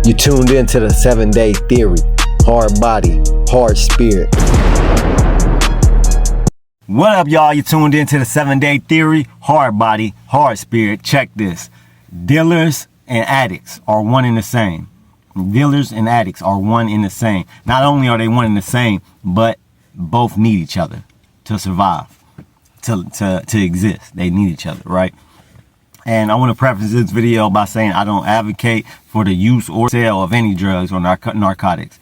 You tuned into the 7-Day Theory. Hard body, hard spirit. What up, y'all? You tuned into the 7-Day Theory. Hard body, hard spirit. Check this. Dealers and addicts are one and the same. Dealers and addicts are one and the same. Not only are they one and the same, but both need each other to survive, to exist. They need each other, right? And I want to preface this video by saying I don't advocate for the use or sale of any drugs or narcotics.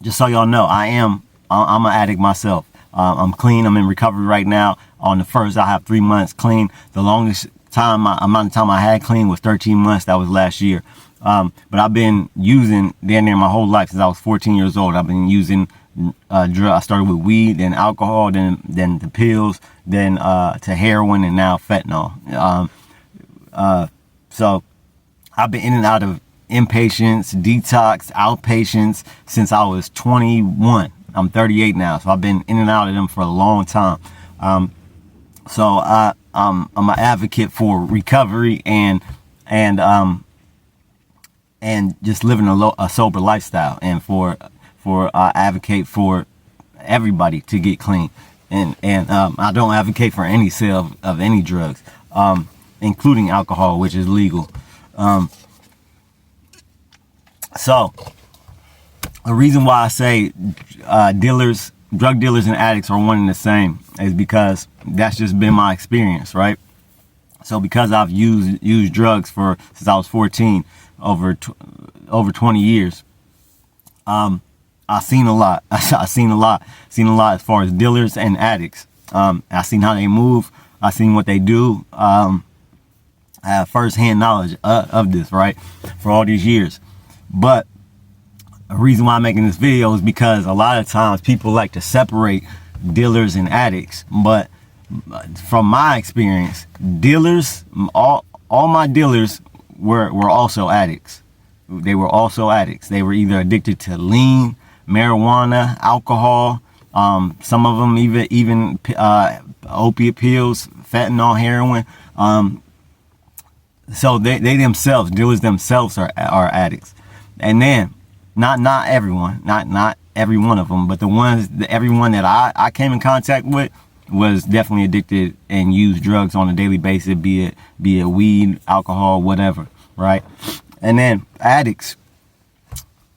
Just so y'all know, I'm an addict myself. I'm clean. I'm in recovery right now. On the first, I have 3 months clean. The longest amount of time I had clean was 13 months. That was last year. But I've been using damn near my whole life since I was 14 years old. I've been using drugs. I started with weed, then alcohol, then the pills, then to heroin, and now fentanyl. So I've been in and out of inpatients, detox, outpatients since I was 21. I'm 38 now, so I've been in and out of them for a long time. So I'm an advocate for recovery and just living a sober lifestyle, and for advocate for everybody to get clean, and I don't advocate for any sale of any drugs, including alcohol, which is legal. So the reason why I say drug dealers and addicts are one and the same is because that's just been my experience, right? So because I've used drugs since I was 14, over 20 years, I've seen a lot. I've seen a lot as far as dealers and addicts. I've seen how they move. I've seen what they do. I have firsthand knowledge of this, right, for all these years. But the reason why I'm making this video is because a lot of times people like to separate dealers and addicts. But from my experience, dealers, all my dealers were also addicts. They were also addicts. They were either addicted to lean, marijuana, alcohol, some of them even opiate pills, fentanyl, heroin. So they themselves, dealers themselves are addicts. And then not everyone, not every one of them, but everyone that I came in contact with was definitely addicted and used drugs on a daily basis, be it weed, alcohol, whatever, right? And then addicts,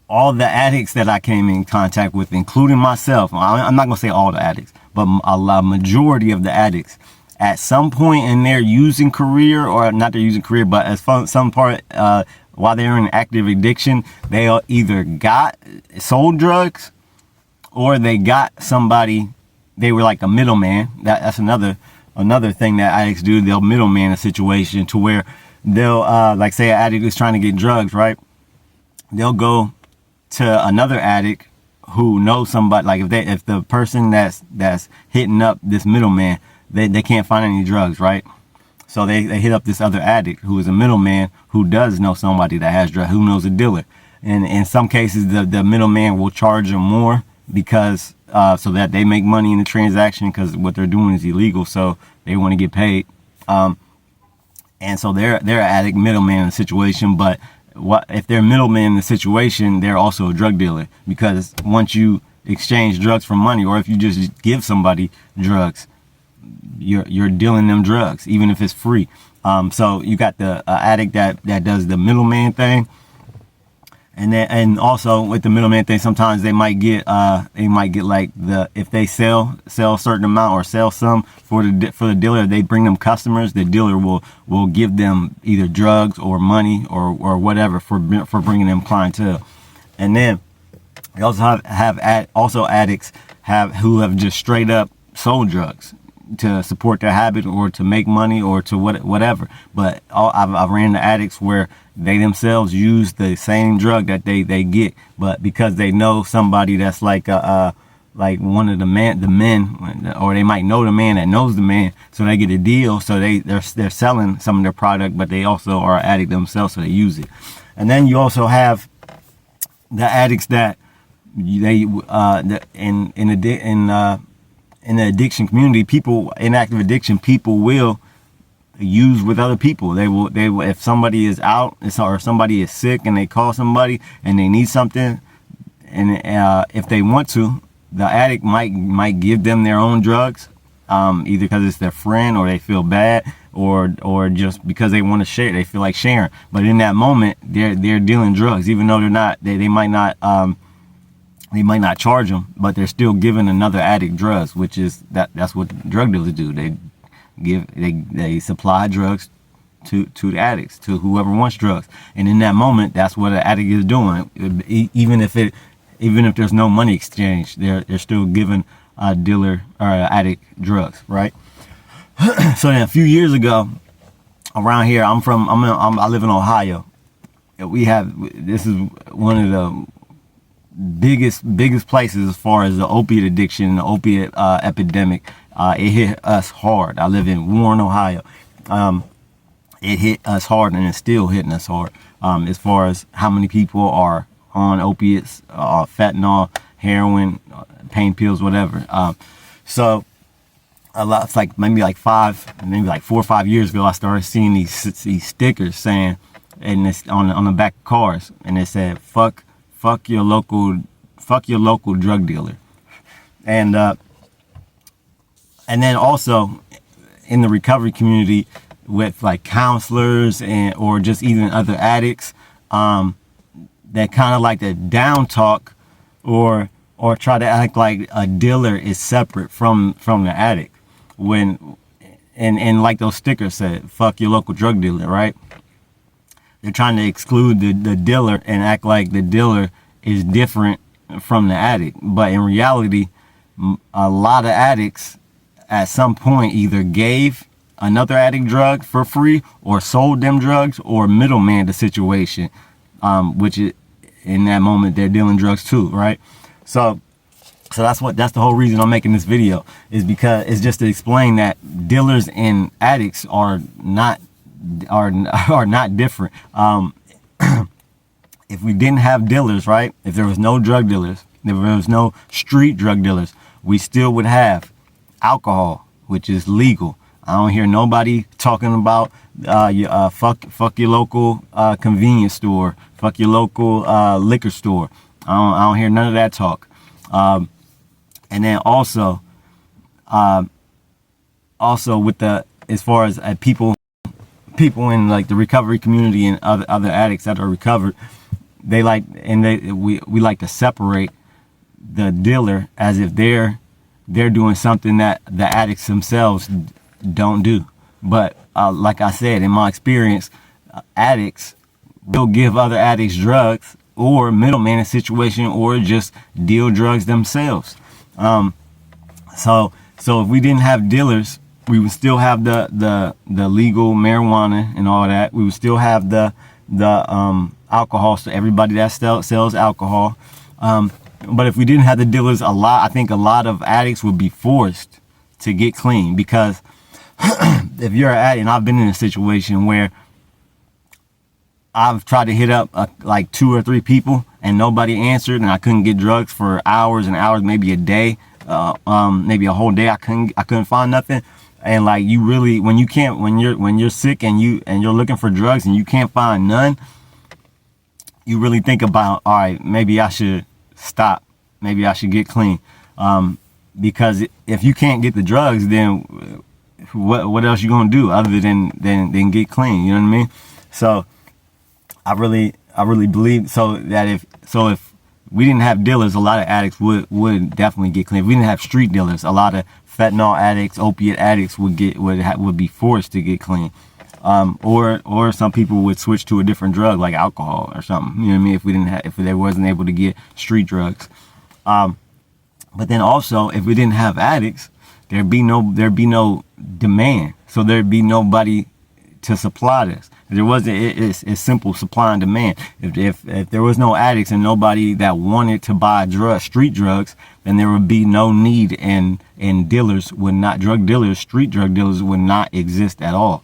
all the addicts that I came in contact with, including myself, I'm not gonna say all the addicts, but a majority of the addicts, at some point in their using career, or not their using career, but as some part, while they're in active addiction, they either sold drugs, or they got somebody. They were like a middleman. That's another thing that addicts do. They'll middleman a situation to where they'll like, say an addict is trying to get drugs, right? They'll go to another addict who knows somebody. Like if the person that's hitting up this middleman, they can't find any drugs, right? So they hit up this other addict who is a middleman who does know somebody that has drugs, who knows a dealer. And in some cases, the middleman will charge them more because so that they make money in the transaction, because what they're doing is illegal, so they want to get paid. And so they're an addict middleman in the situation. But if they're middleman in the situation, they're also a drug dealer, because once you exchange drugs for money, or if you just give somebody drugs, you're dealing them drugs, even if it's free. So you got the addict that does the middleman thing, and also with the middleman thing, sometimes they might get like if they sell a certain amount or sell some for the dealer, they bring them customers. The dealer will give them either drugs or money or whatever for bringing them clientele. And then you also have addicts who have just straight up sold drugs to support their habit or to make money or to whatever. But I've ran into addicts where they themselves use the same drug that they get, but because they know somebody that's like one of the men, or they might know the man that knows the man, so they get a deal. So they're selling some of their product, but they also are an addict themselves, so they use it. And then you also have the addicts that in the addiction community, people in active addiction, people will used with other people. They will if somebody is out or somebody is sick and they call somebody and they need something, and if they want to, the addict might give them their own drugs, either because it's their friend or they feel bad, or just because they want to share. They feel like sharing. But in that moment, they're dealing drugs, even though they might not charge them, but they're still giving another addict drugs, which is that's what drug dealers do. They supply drugs to the addicts, to whoever wants drugs. And in that moment, that's what an addict is doing. Even if there's no money exchange, they're still giving a dealer or an addict drugs, right? So then a few years ago, around here, I live in Ohio. This is one of the biggest places as far as the opiate addiction, the opiate epidemic. It hit us hard. I live in Warren, Ohio. It hit us hard, and it's still hitting us hard, as far as how many people are on opiates, fentanyl, heroin, pain pills, whatever. So a lot, it's like maybe like 4 or 5 years ago, I started seeing these stickers saying, and it's on the back of cars, and it said fuck your local drug dealer. And then also in the recovery community with like counselors or just even other addicts, that kind of like the down talk or try to act like a dealer is separate from the addict, when and like those stickers said, fuck your local drug dealer, right? They're trying to exclude the dealer and act like the dealer is different from the addict. But in reality, a lot of addicts at some point either gave another addict drug for free or sold them drugs or middleman the situation, which is, in that moment, they're dealing drugs too, right? So that's the whole reason I'm making this video, is because it's just to explain that dealers and addicts are not different. If we didn't have dealers, right? If there was no drug dealers, if there was no street drug dealers, we still would have alcohol, which is legal. I don't hear nobody talking about fuck your local convenience store, fuck your local liquor store. I don't hear none of that talk. And then also with as far as people in like the recovery community and other addicts that are recovered, we like to separate the dealer as if they're doing something that the addicts themselves don't do. But like I said, in my experience, addicts will give other addicts drugs or middleman a situation or just deal drugs themselves. So if we didn't have dealers, we would still have the legal marijuana and all that. We would still have the alcohol, so everybody that sells alcohol. But if we didn't have the dealers, I think a lot of addicts would be forced to get clean, because if you're an addict, and I've been in a situation where I've tried to hit up like 2 or 3 people and nobody answered, and I couldn't get drugs for hours and hours, maybe a day, maybe a whole day. I couldn't find nothing. And like, you really, when you're sick and you're looking for drugs and you can't find none, you really think about, all right, maybe I should stop. Maybe I should get clean. Because if you can't get the drugs, then what else you gonna do other than get clean? You know what I mean? So I really believe that if we didn't have dealers, a lot of addicts would definitely get clean. If we didn't have street dealers, a lot of fentanyl addicts, opiate addicts would be forced to get clean. Or some people would switch to a different drug like alcohol or something. You know what I mean? If they wasn't able to get street drugs. But then also, if we didn't have addicts, there'd be no demand. So there'd be nobody to supply this. It's simple supply and demand. If there was no addicts and nobody that wanted to buy street drugs, then there would be no need, and dealers would not, street drug dealers would not exist at all.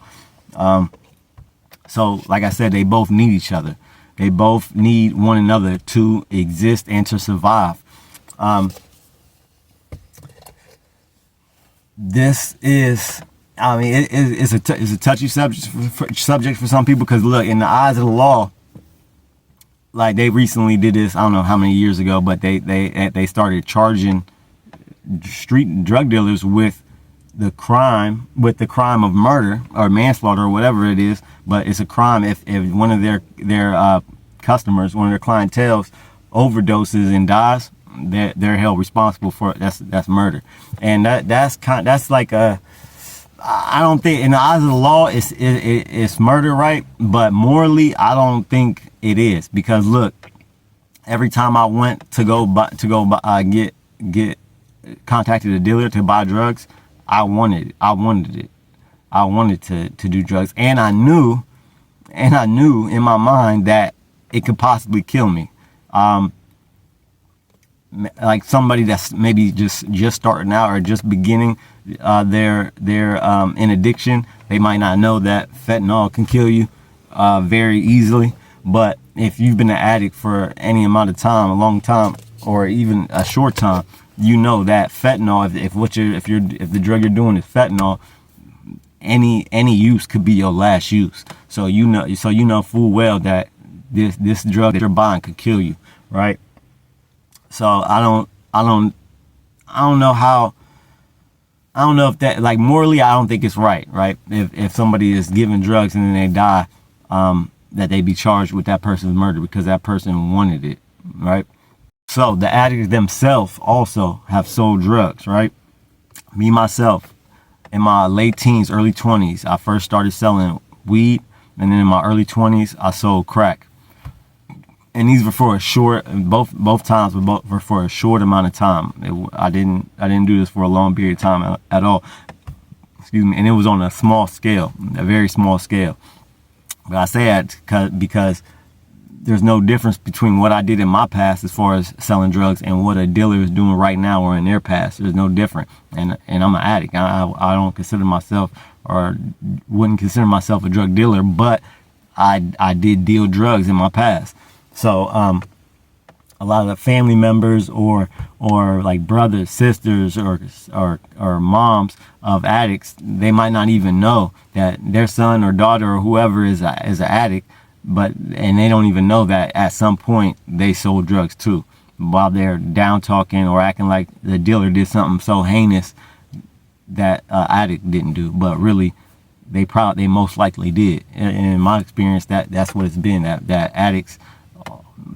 So like I said, they both need each other. They both need one another to exist and to survive. This is I mean, it's a touchy subject for some people, because look, in the eyes of the law, like they recently did this, I don't know how many years ago, but they started charging street drug dealers with the crime of murder or manslaughter or whatever it is. But it's a crime if one of their customers, one of their clientele, overdoses and dies. They're held responsible for it. That's murder, and that's like a, I don't think in the eyes of the law it's murder, right? But morally, I don't think it is, because look, every time I went to get contacted a dealer to buy drugs, I wanted it. I wanted to do drugs, and I knew in my mind that it could possibly kill me. Like somebody that's maybe just starting out or just beginning their in addiction, they might not know that fentanyl can kill you very easily. But if you've been an addict for any amount of time, a long time, or even a short time, you know that fentanyl, if the drug you're doing is fentanyl, any use could be your last use. So you know full well that this drug that you're buying could kill you, right? So I don't know if that, like, morally, I don't think it's right? If somebody is giving drugs and then they die, that they be charged with that person's murder because that person wanted it, right? So the addicts themselves also have sold drugs, right? Me, myself, in my late teens, early 20s, I first started selling weed, and then in my early 20s, I sold crack. And these were for a short, both times were for a short amount of time. I didn't do this for a long period of time at all. Excuse me. And it was on a small scale, a very small scale. But I say that because there's no difference between what I did in my past as far as selling drugs and what a dealer is doing right now or in their past. There's no different. And I'm an addict. I don't consider myself, or wouldn't consider myself, a drug dealer, but I did deal drugs in my past. So a lot of the family members or like brothers, sisters, or moms of addicts, they might not even know that their son or daughter or whoever is an addict, and they don't even know that at some point they sold drugs too, while they're down talking or acting like the dealer did something so heinous that addict didn't do, but really they most likely did. In my experience, that's what it's been. That addicts,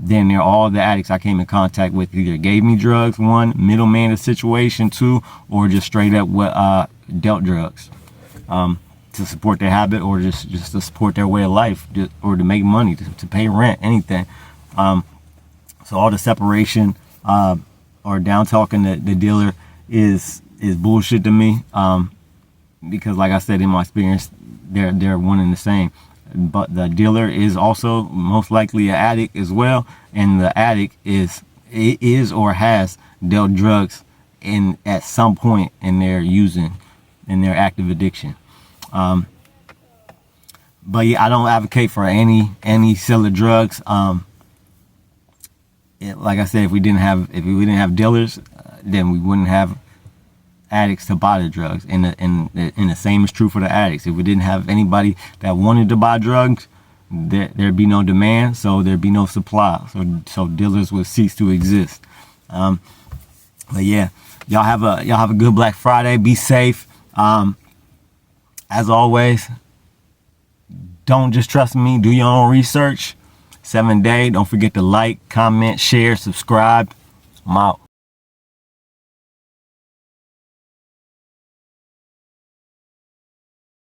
then they're all the addicts I came in contact with either gave me drugs, one, middleman the situation, two, or just straight up dealt drugs to support their habit, or just to support their way of life, or to make money, to pay rent, anything. So all the separation or down talking the dealer is bullshit to me, because like I said, in my experience, they're one and the same. But the dealer is also most likely an addict as well, and the addict is or has dealt drugs at some point in their active addiction. But yeah, I don't advocate for any sale of drugs. Like I said, if we didn't have dealers, then we wouldn't have addicts to buy the drugs, and the same is true for the addicts. If we didn't have anybody that wanted to buy drugs, there'd be no demand, so there'd be no supply, so dealers would cease to exist. But yeah, y'all have a good Black Friday. Be safe. As always, don't just trust me, do your own research. 7 Day, don't forget to like, comment, share, subscribe. I'm out.